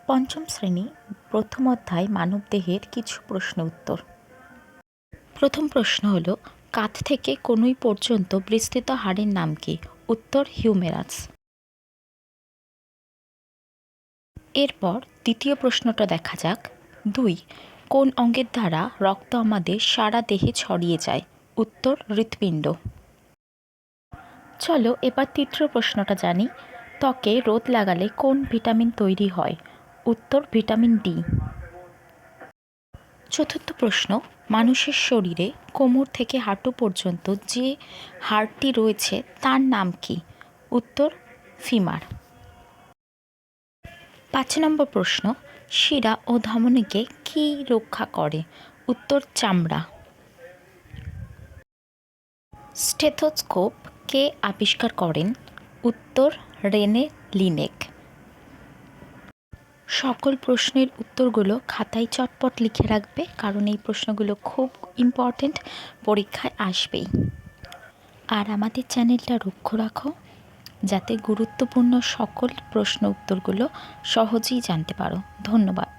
পঞ্চম শ্রেণী প্রথম অধ্যায় মানবদেহের কিছু প্রশ্ন উত্তর। প্রথম প্রশ্ন হলো, কাঁধ থেকে কনুই পর্যন্ত বিস্তৃত হাড়ের নাম কি? উত্তর হিউমেরাস। এরপর দ্বিতীয় প্রশ্নটা দেখা যাক। 2. কোন অঙ্গের দ্বারা রক্ত আমাদের সারা দেহে ছড়িয়ে যায়? উত্তর হৃৎপিণ্ড। চলো এবার তৃতীয় প্রশ্নটা জানি। ত্বকে রোদ লাগালে কোন ভিটামিন তৈরি হয়? উত্তর ভিটামিন ডি। চতুর্থ প্রশ্ন, মানুষের শরীরে কোমর থেকে হাঁটু পর্যন্ত যে হাড়টি রয়েছে তার নাম কি? উত্তর ফিমার। 5 নম্বর প্রশ্ন, শিরা ও ধমনীকে কি রক্ষা করে? উত্তর চামড়া। স্টেথোস্কোপ কে আবিষ্কার করেন? উত্তর রেনে লিনেক। সকল প্রশ্নের উত্তরগুলো খাতায় চটপট লিখে রাখবে, কারণ এই প্রশ্নগুলো খুব ইম্পর্ট্যান্ট, পরীক্ষায় আসবেই। আর আমাদের চ্যানেলটা লক্ষ্য রাখো যাতে গুরুত্বপূর্ণ সকল প্রশ্ন উত্তরগুলো সহজেই জানতে পারো। ধন্যবাদ।